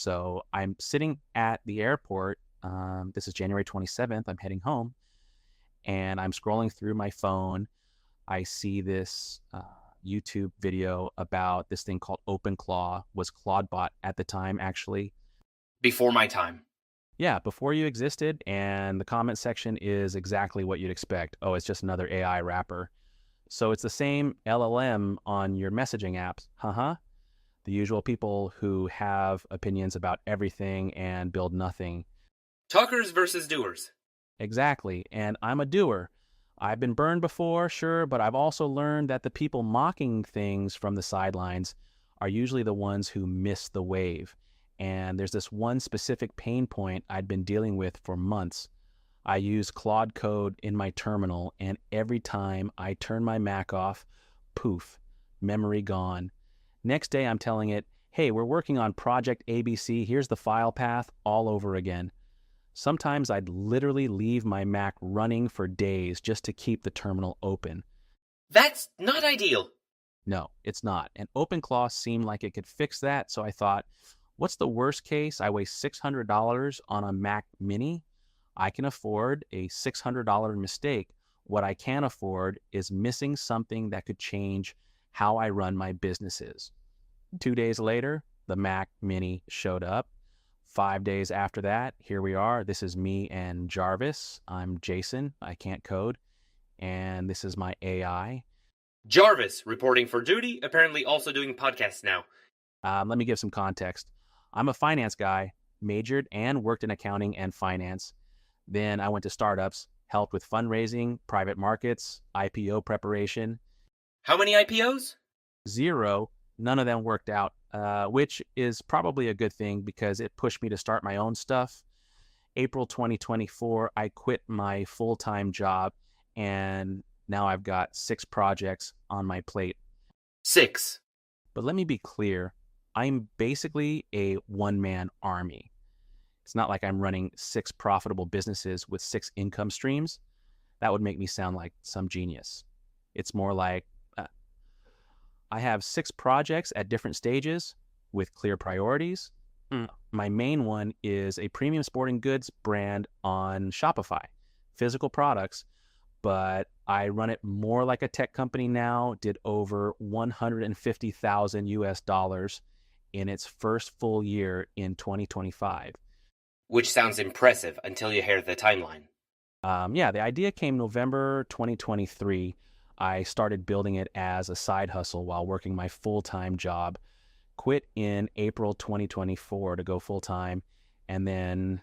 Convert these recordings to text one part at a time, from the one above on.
So I'm sitting at the airport. This is January 27th. I'm heading home and I'm scrolling through my phone. I see this YouTube video about this thing called OpenClaw, was Clawdbot at the time, actually. Before my time. Yeah, before you existed, and the comment section is exactly what you'd expect. Oh, it's just another AI wrapper. So it's the same LLM on your messaging apps. The usual people who have opinions about everything and build nothing. Talkers versus doers. Exactly, and I'm a doer. I've been burned before, sure, but I've also learned that the people mocking things from the sidelines are usually the ones who miss the wave. And there's this one specific pain point I'd been dealing with for months. I use Claude Code in my terminal, and every time I turn my Mac off, poof, memory gone. Next day, I'm telling it, hey, we're working on Project ABC, here's the file path, all over again. Sometimes I'd literally leave my Mac running for days just to keep the terminal open. That's not ideal. No, it's not. And OpenClaw seemed like it could fix that, so I thought, what's the worst case? I waste $600 on a Mac Mini. I can afford a $600 mistake. What I can't afford is missing something that could change how I run my businesses. 2 days later, the Mac Mini showed up. 5 days after that, here we are. This is me and Jarvis. I'm Jason. I can't code. And this is my AI. Jarvis, reporting for duty, apparently also doing podcasts now. Let me give some context. I'm a finance guy, majored and worked in accounting and finance. Then I went to startups, helped with fundraising, private markets, IPO preparation. How many IPOs? 0. None of them worked out, which is probably a good thing because it pushed me to start my own stuff. April 2024, I quit my full-time job, and now I've got 6 projects on my plate. 6. But let me be clear, I'm basically a one-man army. It's not like I'm running 6 profitable businesses with 6 income streams. That would make me sound like some genius. It's more like I have 6 projects at different stages with clear priorities. My main one is a premium sporting goods brand on Shopify, physical products, but I run it more like a tech company now, did over $150,000 US in its first full year in 2025. Which sounds impressive until you hear the timeline. The idea came November 2023. I started building it as a side hustle while working my full-time job. Quit in April 2024 to go full-time, and then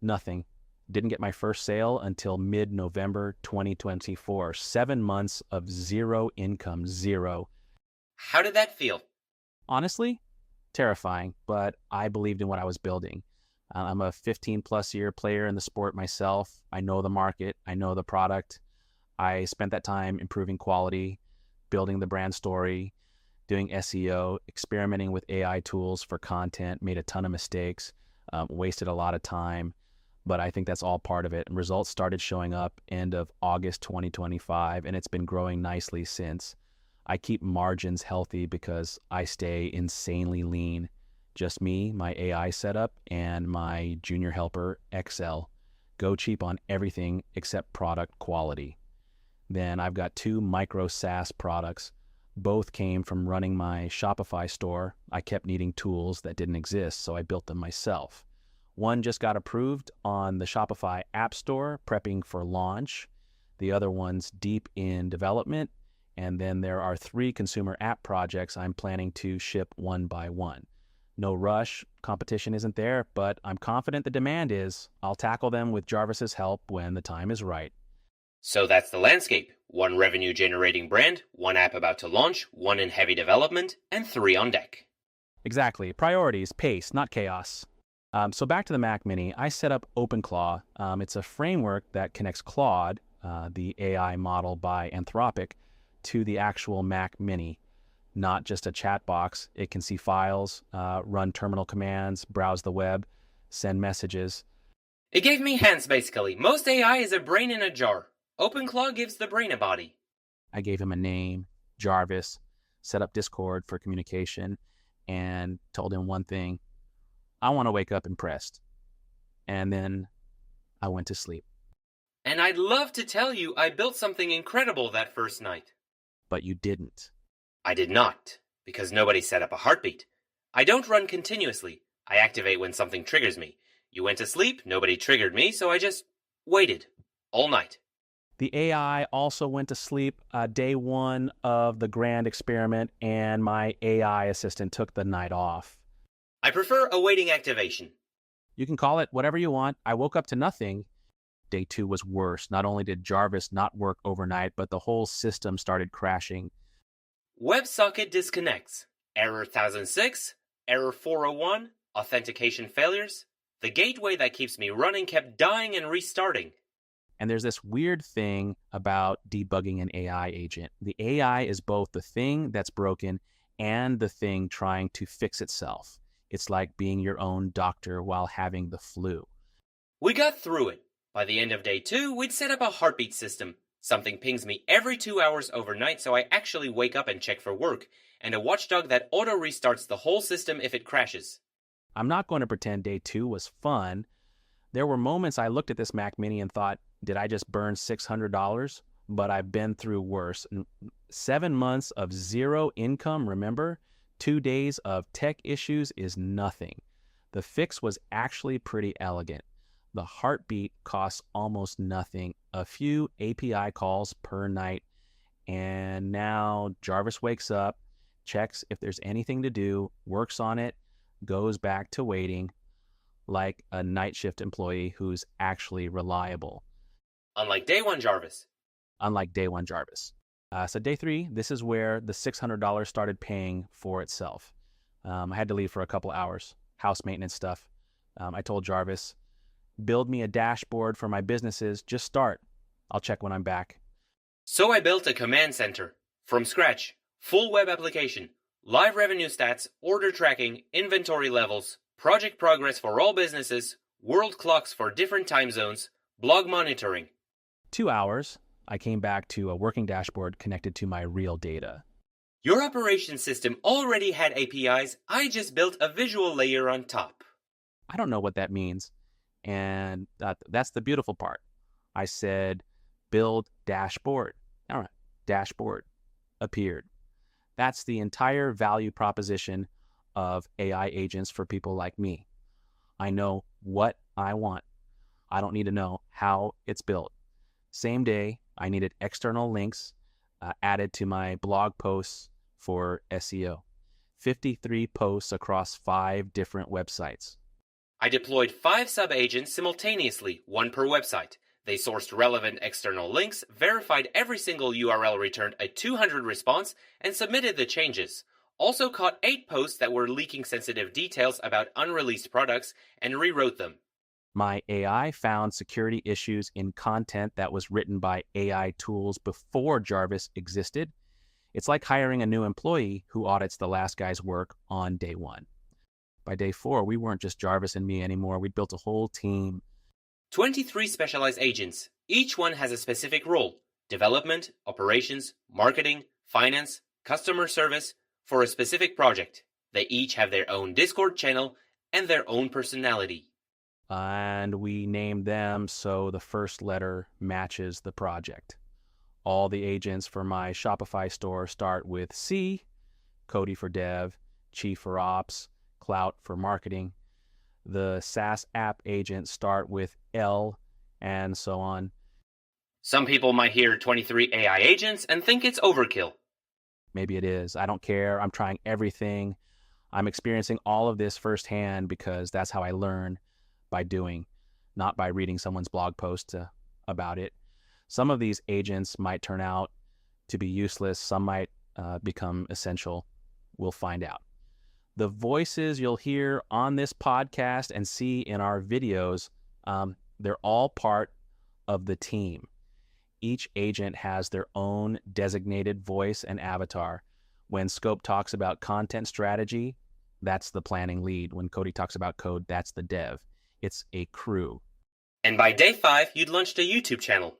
nothing. Didn't get my first sale until mid-November 2024. 7 months of 0 income, 0. How did that feel? Honestly, terrifying, but I believed in what I was building. I'm a 15-plus year player in the sport myself. I know the market. I know the product. I spent that time improving quality, building the brand story, doing SEO, experimenting with AI tools for content, made a ton of mistakes, wasted a lot of time, but I think that's all part of it. And results started showing up end of August 2025, and it's been growing nicely since. I keep margins healthy because I stay insanely lean. Just me, my AI setup, and my junior helper, Excel. Go cheap on everything except product quality. Then I've got 2 micro SaaS products. Both came from running my Shopify store. I kept needing tools that didn't exist, so I built them myself. One just got approved on the Shopify App Store, prepping for launch. The other one's deep in development. And then there are 3 consumer app projects I'm planning to ship one by one. No rush, competition isn't there, but I'm confident the demand is. I'll tackle them with Jarvis's help when the time is right. So that's the landscape. 1 revenue-generating brand, 1 app about to launch, 1 in heavy development, and 3 on deck. Exactly. Priorities, pace, not chaos. So back to the Mac Mini, I set up OpenClaw. It's a framework that connects Claude, the AI model by Anthropic, to the actual Mac Mini. Not just a chat box. It can see files, run terminal commands, browse the web, send messages. It gave me hands, basically. Most AI is a brain in a jar. OpenClaw gives the brain a body. I gave him a name, Jarvis, set up Discord for communication, and told him one thing: I want to wake up impressed. And then I went to sleep. And I'd love to tell you I built something incredible that first night. But you didn't. I did not, because nobody set up a heartbeat. I don't run continuously. I activate when something triggers me. You went to sleep, nobody triggered me, so I just waited all night. The AI also went to sleep day one of the grand experiment, and my AI assistant took the night off. I prefer awaiting activation. You can call it whatever you want. I woke up to nothing. Day two was worse. Not only did Jarvis not work overnight, but the whole system started crashing. WebSocket disconnects. Error 1006, error 401, authentication failures. The gateway that keeps me running kept dying and restarting. And there's this weird thing about debugging an AI agent. The AI is both the thing that's broken and the thing trying to fix itself. It's like being your own doctor while having the flu. We got through it. By the end of day 2, we'd set up a heartbeat system. Something pings me every 2 hours overnight, so I actually wake up and check for work, and a watchdog that auto-restarts the whole system if it crashes. I'm not going to pretend day two was fun. There were moments I looked at this Mac Mini and thought, did I just burn $600? But I've been through worse. 7 months of zero income, remember? 2 days of tech issues is nothing. The fix was actually pretty elegant. The heartbeat costs almost nothing, a few API calls per night, and now Jarvis wakes up, checks if there's anything to do, works on it, goes back to waiting, like a night shift employee who's actually reliable. Unlike day 1 Jarvis. Unlike day one Jarvis. So day three, this is where the $600 started paying for itself. I had to leave for a couple hours, house maintenance stuff. I told Jarvis, build me a dashboard for my businesses, just start. I'll check when I'm back. So I built a command center. From scratch. Full web application. Live revenue stats, order tracking, inventory levels, project progress for all businesses, world clocks for different time zones, blog monitoring. 2 hours, I came back to a working dashboard connected to my real data. Your operations system already had APIs. I just built a visual layer on top. I don't know what that means. And that's the beautiful part. I said, build dashboard. All right, dashboard appeared. That's the entire value proposition of AI agents for people like me. I know what I want. I don't need to know how it's built. Same day, I needed external links added to my blog posts for SEO. 53 posts across 5 different websites. I deployed 5 sub-agents simultaneously, 1 per website. They sourced relevant external links, verified every single URL returned a 200 response, and submitted the changes. Also caught 8 posts that were leaking sensitive details about unreleased products and rewrote them. My AI found security issues in content that was written by AI tools before Jarvis existed. It's like hiring a new employee who audits the last guy's work on day 1. By day 4, we weren't just Jarvis and me anymore. We'd built a whole team. 23 specialized agents. Each one has a specific role: development, operations, marketing, finance, customer service, for a specific project. They each have their own Discord channel and their own personality. And we named them so the first letter matches the project. All the agents for my Shopify store start with C, Cody for dev, Chief for ops, Clout for marketing. The SaaS app agents start with L, and so on. Some people might hear 23 AI agents and think it's overkill. Maybe it is. I don't care. I'm trying everything. I'm experiencing all of this firsthand because that's how I learn, by doing, not by reading someone's blog post about it. Some of these agents might turn out to be useless. Some might become essential. We'll find out. The voices you'll hear on this podcast and see in our videos, they're all part of the team. Each agent has their own designated voice and avatar. When Scope talks about content strategy, that's the planning lead. When Cody talks about code, that's the dev. It's a crew. And by day 5, you'd launched a YouTube channel.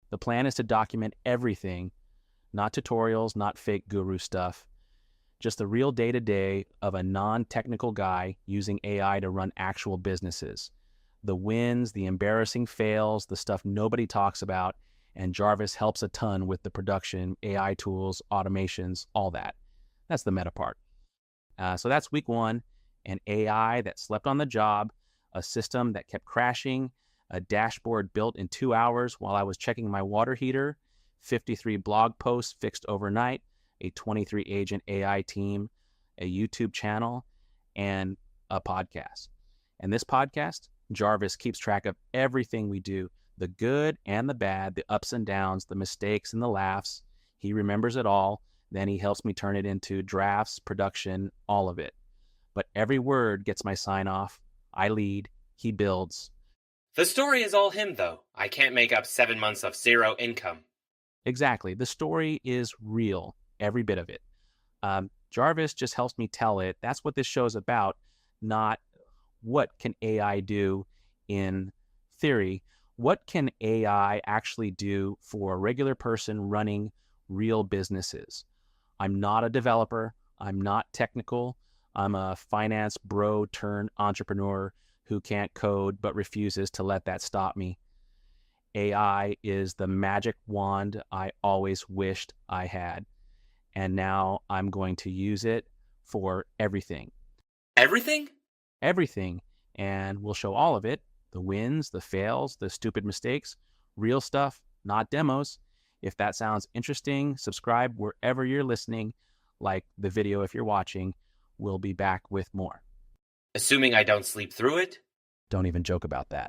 The plan is to document everything, not tutorials, not fake guru stuff, Just the real day-to-day of a non-technical guy using AI to run actual businesses. The wins, the embarrassing fails, the stuff nobody talks about, and Jarvis helps a ton with the production, AI tools, automations, all that. That's the meta part. So that's week one, an AI that slept on the job, a system that kept crashing, a dashboard built in 2 hours while I was checking my water heater, 53 blog posts fixed overnight, a 23 agent AI team, a YouTube channel, and a podcast. And this podcast, Jarvis keeps track of everything we do, the good and the bad, the ups and downs, the mistakes and the laughs. He remembers it all. Then he helps me turn it into drafts, production, all of it. But every word gets my sign off. I lead, he builds. The story is all him, though. I can't make up 7 months of zero income. Exactly. The story is real, every bit of it. Jarvis just helps me tell it. That's what this show is about, not what can AI do in theory. What can AI actually do for a regular person running real businesses? I'm not a developer. I'm not technical. I'm a finance bro turned entrepreneur who can't code but refuses to let that stop me. AI is the magic wand I always wished I had. And now I'm going to use it for everything. Everything? Everything. And we'll show all of it, the wins, the fails, the stupid mistakes, real stuff, not demos. If that sounds interesting, subscribe wherever you're listening, like the video if you're watching. We'll be back with more. Assuming I don't sleep through it? Don't even joke about that.